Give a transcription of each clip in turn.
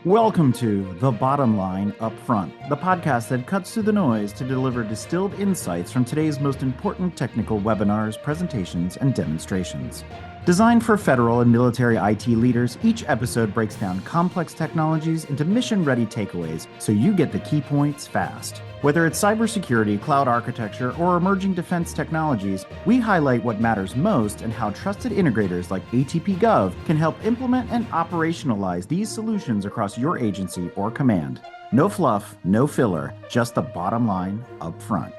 Welcome to The Bottom Line Up Front, the podcast that cuts through the noise to deliver distilled insights from today's most important technical webinars, presentations, and demonstrations. Designed for federal and military IT leaders, each episode breaks down complex technologies into mission-ready takeaways so you get the key points fast. Whether it's cybersecurity, cloud architecture, or emerging defense technologies, we highlight what matters most and how trusted integrators like ATP Gov can help implement and operationalize these solutions across your agency or command. No fluff, no filler, just the bottom line up front.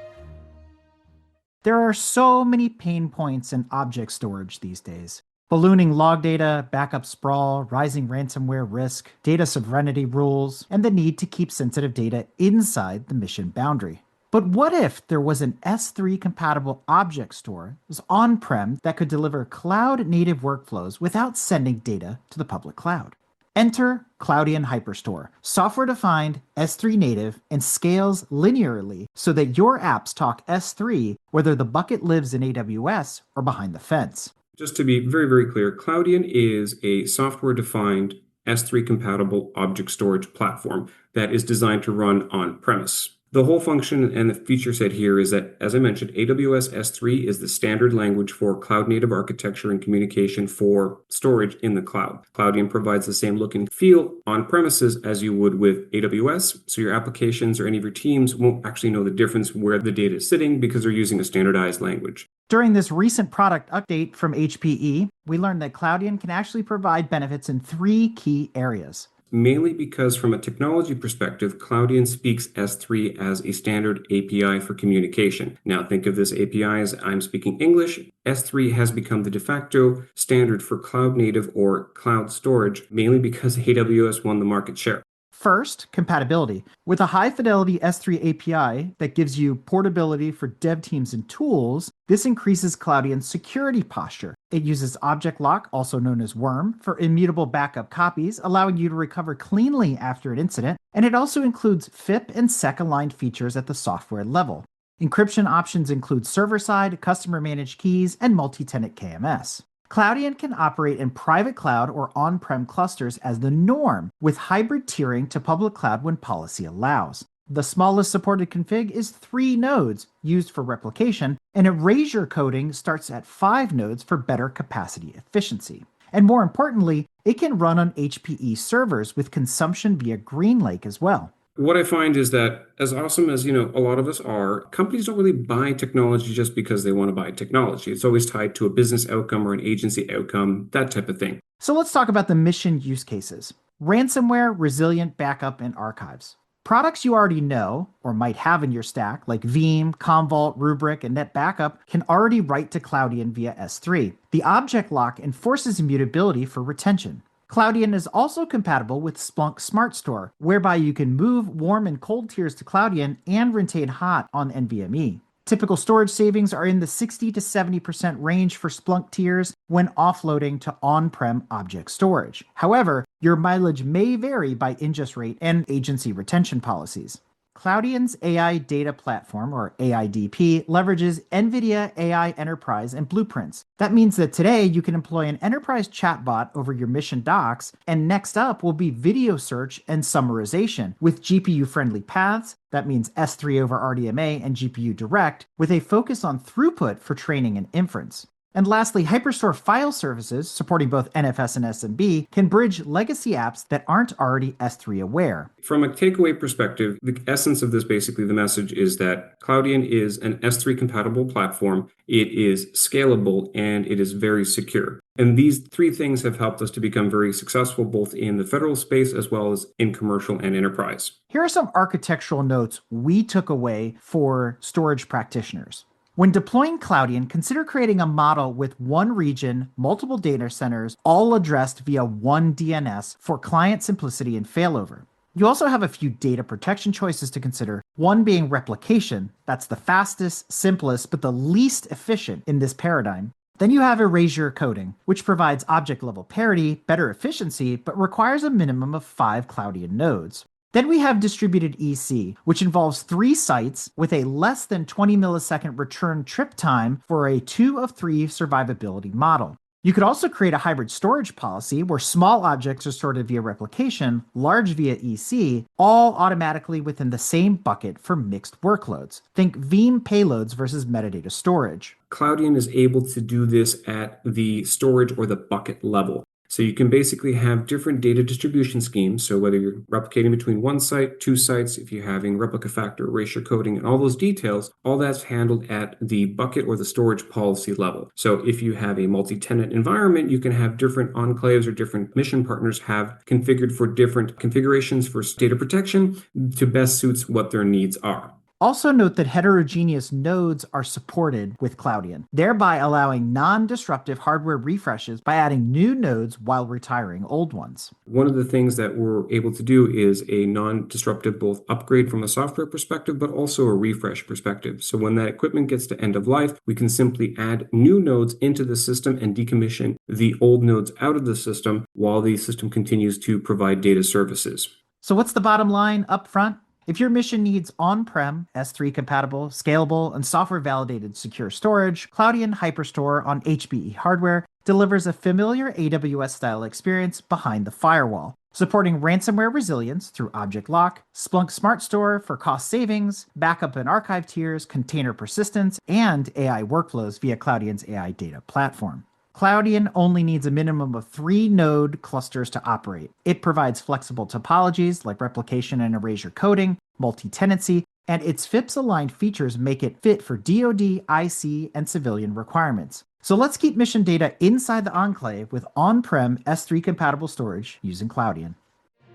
There are so many pain points in object storage these days. Ballooning log data, backup sprawl, rising ransomware risk, data sovereignty rules, and the need to keep sensitive data inside the mission boundary. But what if there was an S3-compatible object store that was on-prem that could deliver cloud-native workflows without sending data to the public cloud? Enter Cloudian Hyperstore, software-defined, S3 native, and scales linearly so that your apps talk S3 whether the bucket lives in AWS or behind the fence. Just to be very, very clear, Cloudian is a software-defined S3-compatible object storage platform that is designed to run on-premise. The whole function and the feature set here is that, as I mentioned, AWS S3 is the standard language for cloud-native architecture and communication for storage in the cloud. Cloudian provides the same look and feel on premises as you would with AWS, so your applications or any of your teams won't actually know the difference where the data is sitting because they're using a standardized language. During this recent product update from HPE, we learned that Cloudian can actually provide benefits in 3 key areas. Mainly because from a technology perspective, Cloudian speaks S3 as a standard API for communication. Now think of this API as I'm speaking English. S3 has become the de facto standard for cloud native or cloud storage, mainly because AWS won the market share. First, compatibility. With a high-fidelity S3 API that gives you portability for dev teams and tools, this increases Cloudian's security posture. It uses object lock, also known as worm, for immutable backup copies, allowing you to recover cleanly after an incident, and it also includes FIP and SEC-aligned features at the software level. Encryption options include server-side, customer-managed keys, and multi-tenant KMS. Cloudian can operate in private cloud or on-prem clusters as the norm, with hybrid tiering to public cloud when policy allows. The smallest supported config is 3 nodes, used for replication, and erasure coding starts at 5 nodes for better capacity efficiency. And more importantly, it can run on HPE servers with consumption via GreenLake as well. What I find is that as awesome as, a lot of us are, companies don't really buy technology just because they want to buy technology. It's always tied to a business outcome or an agency outcome, that type of thing. So let's talk about the mission use cases. Ransomware-resilient backup and archives. Products you already know, or might have in your stack, like Veeam, Commvault, Rubrik, and NetBackup, can already write to Cloudian via S3. The object lock enforces immutability for retention. Cloudian is also compatible with Splunk Smart Store, whereby you can move warm and cold tiers to Cloudian and retain hot on NVMe. Typical storage savings are in the 60 to 70% range for Splunk tiers when offloading to on-prem object storage. However, your mileage may vary by ingest rate and agency retention policies. Cloudian's AI Data Platform, or AIDP, leverages NVIDIA AI Enterprise and Blueprints. That means that today you can employ an enterprise chatbot over your mission docs, and next up will be video search and summarization with GPU-friendly paths. That means S3 over RDMA and GPU direct, with a focus on throughput for training and inference. And lastly, Hyperstore file services, supporting both NFS and SMB, can bridge legacy apps that aren't already S3 aware. From a takeaway perspective, the essence of this, basically the message is that Cloudian is an S3 compatible platform. It is scalable and it is very secure. And these 3 things have helped us to become very successful both in the federal space as well as in commercial and enterprise. Here are some architectural notes we took away for storage practitioners. When deploying Cloudian, consider creating a model with one region, multiple data centers, all addressed via one DNS for client simplicity and failover. You also have a few data protection choices to consider, one being replication. That's the fastest, simplest, but the least efficient in this paradigm. Then you have erasure coding, which provides object-level parity, better efficiency, but requires a minimum of 5 Cloudian nodes. Then we have distributed EC, which involves 3 sites with a less than 20 millisecond return trip time for a 2 of 3 survivability model. You could also create a hybrid storage policy where small objects are stored via replication, large via EC, all automatically within the same bucket for mixed workloads. Think Veeam payloads versus metadata storage. Cloudian is able to do this at the storage or the bucket level. So you can basically have different data distribution schemes. So whether you're replicating between one site, two sites, if you're having replica factor, erasure coding, and all those details, all that's handled at the bucket or the storage policy level. So if you have a multi-tenant environment, you can have different enclaves or different mission partners have configured for different configurations for data protection to best suits what their needs are. Also note that heterogeneous nodes are supported with Cloudian, thereby allowing non-disruptive hardware refreshes by adding new nodes while retiring old ones. One of the things that we're able to do is a non-disruptive both upgrade from a software perspective, but also a refresh perspective. So when that equipment gets to end of life, we can simply add new nodes into the system and decommission the old nodes out of the system while the system continues to provide data services. So what's the bottom line up front? If your mission needs on-prem, S3 compatible, scalable, and software-validated secure storage, Cloudian Hyperstore on HPE hardware delivers a familiar AWS-style experience behind the firewall, supporting ransomware resilience through object lock, Splunk Smart Store for cost savings, backup and archive tiers, container persistence, and AI workflows via Cloudian's AI data platform. Cloudian only needs a minimum of 3 node clusters to operate. It provides flexible topologies like replication and erasure coding, multi-tenancy, and its FIPs-aligned features make it fit for DoD, IC, and civilian requirements. So let's keep mission data inside the enclave with on-prem S3 compatible storage using Cloudian.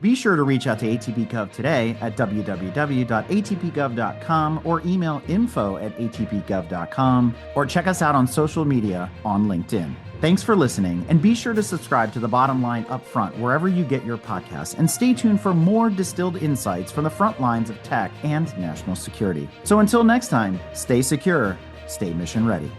Be sure to reach out to ATP Gov today at www.atpgov.com or email info@atpgov.com or check us out on social media on LinkedIn. Thanks for listening, and be sure to subscribe to The Bottom Line up front wherever you get your podcasts, and stay tuned for more distilled insights from the front lines of tech and national security. So until next time, stay secure, stay mission ready.